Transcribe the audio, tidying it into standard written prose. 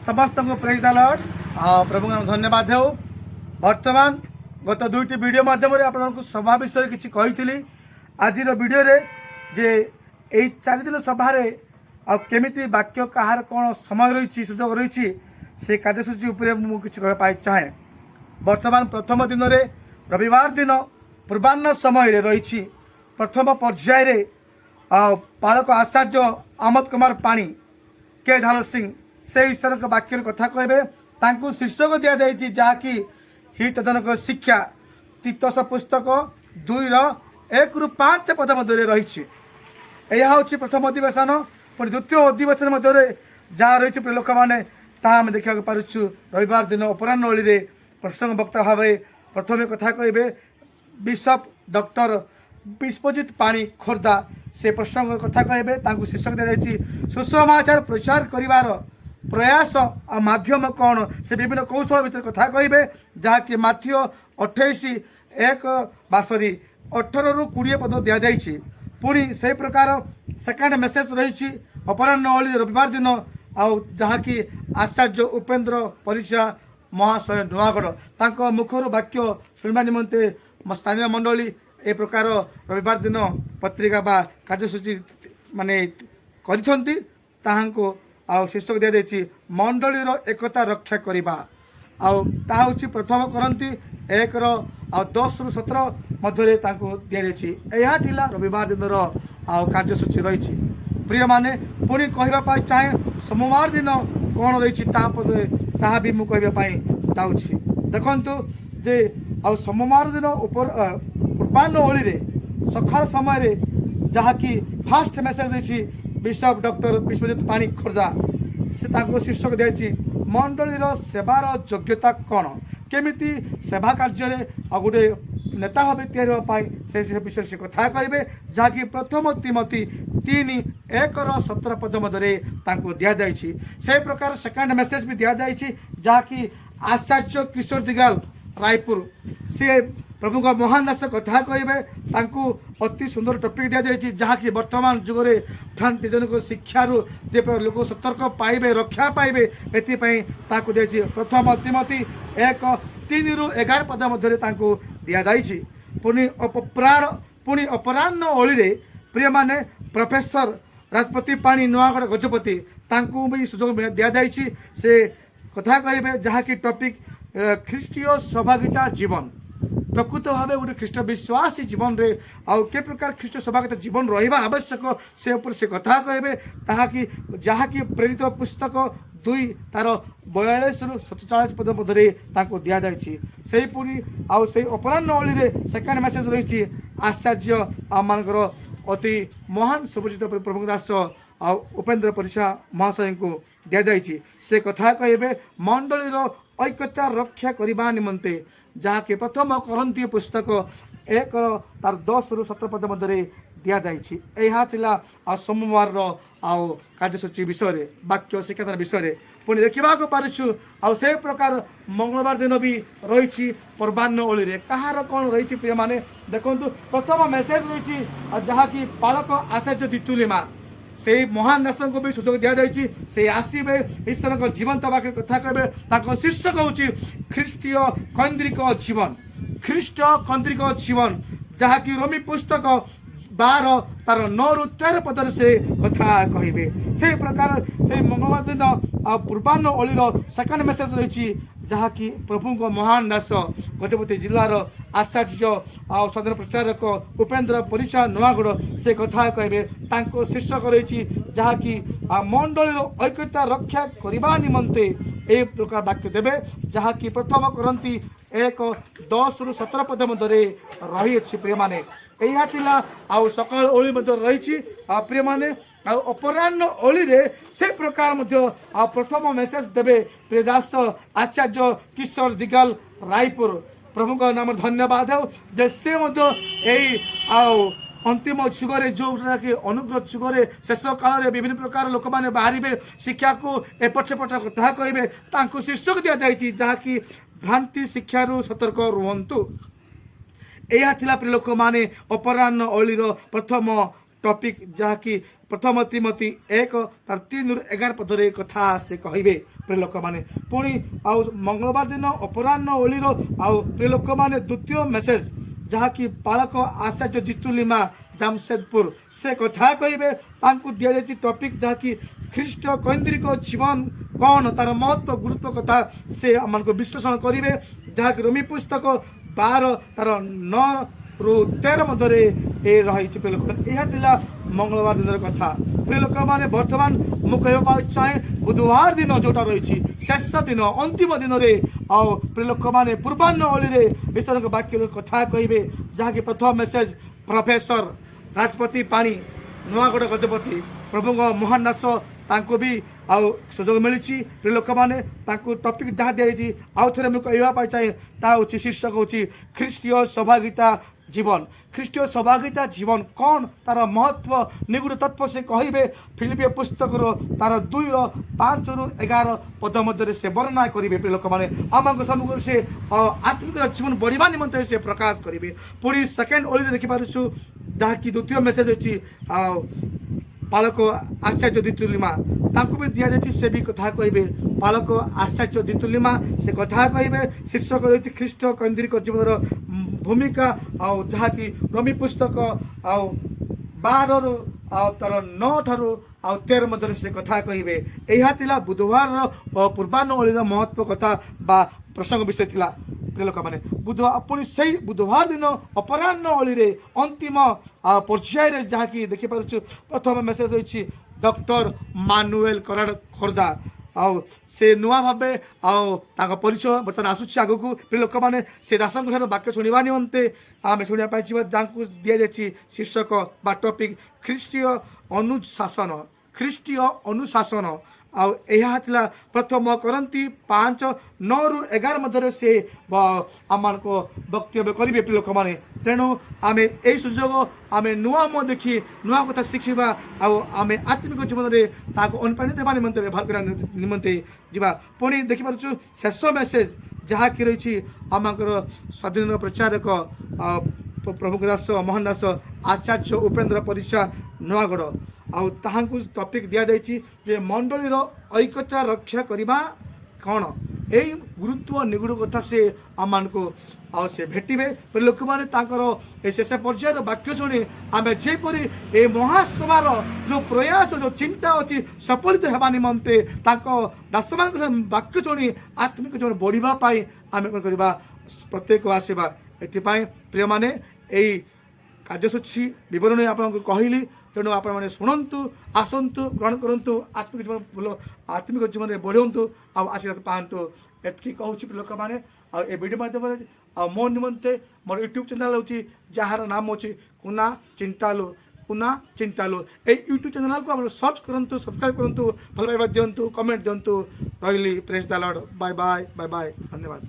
समस्त को praise the Lord प्रभु का धन्यवाद हो। वर्तमान गत दुईटी वीडियो माध्यम आपको सभा विषय किसी कही आज वीडियो रे जे यही 4 दिन सभार केमिति वाक्य कहार कौन समय रही सुजोग रही से कार्यसूची उपरे मुझे कहपाई चाहे। वर्तमान प्रथम दिन में रविवार दिन पूर्वाह्न समय रही प्रथम पर्याय पालक आचार्य आमद कुमार पाणी के धाल सिंह से ईश्वर वाक्य कथा कहे शीर्षक दि जाए जहाँकि हितजनक शिक्षा तीतस पुस्तक 2:1-5 पद मध्य रही। यह हूँ प्रथम अधिवेशन पुणी द्वितीय अधिवेशन मध्य जहाँ रही लोक मैंने आम देखा पार्छु। रविवार दिन अपराह्न ओली प्रसंग वक्ता भाव प्रथम कथा कहे बिशप डॉक्टर विश्वजित पाणी खोर्धा से प्रसंग कथा कहे शीर्षक दी जाए सुसमाचार प्रचार करिवार प्रयास और माध्यम कौन से विभिन्न कौशल भितर कथा कहे जहाँकि माथ्य 28:1-18-20 पद दि जाए। पुणी से प्रकार सेकेंड मेसेज रही अपराह्न ओली रविवार दिन जहाँकि आचार्य उपेन्द्र परिचा महाशय नुआगढ़ तांको मुखर वाक्य शुणा निमंते स्थानीय मंडली ए प्रकार रविवार दिन पत्रिका बा कार्यसूची माने करिसंती ताहांको शीर्षक दि जाए मंडलीर एकता रक्षा करवा हूँ प्रथम करती 1:10-17 मध्य दि जाए। यह रविवार दिन कार्यसूची रही। प्रिय माने पुणी कहवाई चाहे सोमवार दिन कौन रही ता भी मुझे चाहूँगी देखु जे सोमवार दिन पूर्वाह्न ओली सकाल समय जहाँकि फास्ट मेसेज रही बिशप डॉक्टर विश्वजित पाणी खोर्धा से शीर्षक दिखाई मंडलीर सेवार योग्यता कौन केमिति सेवा कार्य गोटे नेता भाव तैयारी से विषय से कथा कहे जहाँकि प्रथम तिमोथी 3:1-17 पद मध्य दि जाए। से प्रकार सेकेंड मेसेज भी दि जाए जहाँकि आचार्य किशोर दिगाल रायपुर से प्रभु का महान दास कथा कहे अति सुंदर टॉपिक दि जाए जहाँकि वर्तमान जुगरे भ्रांतिजनक शिक्षारू जे लोक सतर्क पाइबे रक्षा पाइबे एपाई दिए प्रथम तिमोथी 1:3-11 पद मध्य दि जाए। पुणी अपराह्न ओली प्रिय माने प्रोफेसर राजपति पाणी नुआगढ़ गजपति भी सुजोग दि जाए से कथा कहे जहाँकि टॉपिक ख्रीष्टीय सहभागिता जीवन प्रकृत भाव गोटे ख्रीष्ट विश्वासी जीवन रे के प्रकार ख्रीष्ट सहभागिता जीवन रहा आवश्यक से कथा कहे ताकि जहाँकि प्रेरित पुस्तक 2:42-47 पद मध्य दि जाए। से पुणी से अपराह्न ओली सेकेंड मेसेज रही आचार्य आमर अति महान सुपरिचित प्रभु दास उपेन्द्र परिचा महाशय को दि जाए। से कथा कहे मंडलीर ऐक्यता रक्षा करने निमंते जहाँकि प्रथम करंती पुस्तक 1:10-17 पद मध्य दि जाए। यह सोमवार कार्यसूची विषय वाक्य शिक्षादान विषय पुणी देखा पार्छु से प्रकार मंगलवार दिन भी रही पूर्वाह्न ओली कहार कौन रही प्रिय माने देखु प्रथम मेसेज रही जहाँकि पालक आचार्य दितुलिमा से महान दास को भी सुजोग दि जाए से आसवे ईश्वर जीवंत वाक्य कथा कहे शीर्षक हूँ ख्रीष्टीय कैंद्रिक जीवन ख्रीष्ट कैंद्रिक जीवन जहाँकि रोमी पुस्तक 12 तार 9-13 पद से कथा कहे से प्रकार से मंगलवार दिन पूर्वाह्न ओली सेकेंड मेसेज रही जहाँकि प्रभु को महान दास गजपति जिलार आचार्य स्वाधीन प्रचारक उपेन्द्र परिचा नुआगढ़ से कथा कहे शीर्षक रही जहाँकि मंडलीर ऐक्यता रक्षा करने निमंते ए प्रकार वाक्य देवे जहाँकि प्रथम करंती 1:10-17 पद मध्य रही प्रिय माने यह सकाल ओली रही प्रिय माने अपराह्न ओली से प्रकार प्रथम मेसेज देवे प्रियदास आचार्य किशोर दिगाल रायपुर प्रभु का नाम धन्यवाद हो जे से अंतिम जुगरे जोटा कि अनुग्रह जुगरे शेष काल विभिन्न प्रकार लोक मैंने बाहर शिक्षा को एपट सेपट कथा कहे शीर्षक दि जाए जहाँकि भ्रांति शिक्षारू सतर्क रुहतु। यह प्रिय लोक मैंने अपराह्न ओलीर प्रथम टॉपिक जहाँकि प्रथम तिमोथी 1 तार 3-11 पदरे कथा से कहबे प्रिय लोक माने पुणी आउ मंगलवार दिन अपराह्न ओलीर आउ प्रिय लोक माने द्वितीय मेसेज जहाँकि पालक आचार्य जितुलिमा जामशेदपुर से कथा कहबे तांकु दिया जायछि टॉपिक जहाँकि ख्रीष्ट कैंद्रिक जीवन कौन तार महत्व गुरुत्व कथा से आमको विश्लेषण करेंगे जहाँकि रोमी पुस्तक 12 तार 9-13 मध्य रही मंगलवार दिन कथा प्रिय लोक मैंने बर्तमान मुझे चाहे बुधवार दिन जोटा रही शेष दिन अंतिम दिन में आउ प्रिय लोक मैंने पूर्वाह्न ओली ईश्वर वाक्य कथा कहे जहाँकि प्रथम मेसेज प्रोफेसर राजपति पाणी नुआगढ़ गजपति प्रभु महान दास तांको भी आउ सुजोग मिली प्रिय लोक मैंने टॉपिक जहाँ दिखाई आउ थे मुझे कहवाई चाहे ता हूँ शीर्षक हूँ ख्रीष्टीय सहभागिता जीवन ख्रीष्टीय सहभागिता जीवन कौन तार महत्व निगुड़ तत्व से कहे फिलिपिय पुस्तक तार 2-5-11 पद मध्य से वर्णना करेंगे प्रिय लोक मैंने आम सम्मुख से आत्मिक जीवन बढ़ा निमंत्रण से प्रकाश करेंगे पुणी सेकेंड ओली देखिपुँ जहाँकि द्वितीय मेसेज अच्छी पालक आचार्य जितुलिमा तांको भी दिया जाए से भी कथा कहे पालक आचार्य जितुलिमा से कथा कहे शीर्षक रही ख्रीष्ट कैंद्रिक जीवन भूमिका आउ जहाँकि रोमी पुस्तक आउ 12 तार 9 ठारू आउ 13 मध्य से कथा कहे यह बुधवार पूर्वाह्न ओली महत्व कथा बा प्रसंग विषय थिला प्रिय लोक मैंने बुधवार पुणी से बुधवार दिन अपराह्न ओली अंतिम पर्याय जहाँकि देखिपुँ प्रथम मेसेज रही डॉक्टर मानुएल कराड़ खोर्धा आउ से नुआ भावे आउ परिचय बर्तमान आसूँ आग को प्रिय लोक मैंने से दास वाक्य शुणा निमंते आम शुणा जहाँ दि जाए शीर्षक बा टॉपिक ख्रीष्टीय अनुशासन आउ यह प्रथम करंती 5-9-11 मध्य से आम को वक्तव्य करेंगे प्रिय लोक मैंने तेणु आम यही सुजोग आम नुआ मुह देखी नुआ कथा शिखा आम आत्मिक जीवन में अनुप्राणित होगा निमंते व्यवहार करने निमंते जा पुणी देखिपुँ शेष मेसेज जहाँकि रही आमर स्वाधीन प्रचारक प्रभु दास मोहन दास आचार्य उपेन्द्र परिचा नुआगढ़ आउ ताहांकु टॉपिक दिया जायछि जे मंडलीर ऐक्यता रक्षा करबा कौन यही गुरुत्व निगुड़ कथा से आम को आ से भेटे पर लोक मैंने शेष पर्यायर वाक्य शुणी आम जेपरी ए महासभार जो प्रयास जो चिंता अच्छी सफलित होगा निमंते दास मान वाक्य शुणी आत्मिक जीवन बढ़ापी आम कौन करवा प्रत्येक आसवा एपाई प्रिय माने यही कार्यसूची बरणी आपको कहली तेणु आप शुणु आसतु ग्रहण करूँ आत्मिक जीवन भल आत्मिक जीवन में बढ़ाऊँ आशीर्वाद पातु एति कहूँ लोक मैंने ये वीडियो माध्यम मो निमंते मोर यूट्यूब चैनल हूँ जार नाम अच्छी कुना चिंतालु यूट्यूब चैनल को सर्च करूँ सब्सक्राइब करूँ भल पाइबा दिंतु कमेंट दिंतु रही praise the lord bye bye धन्यवाद।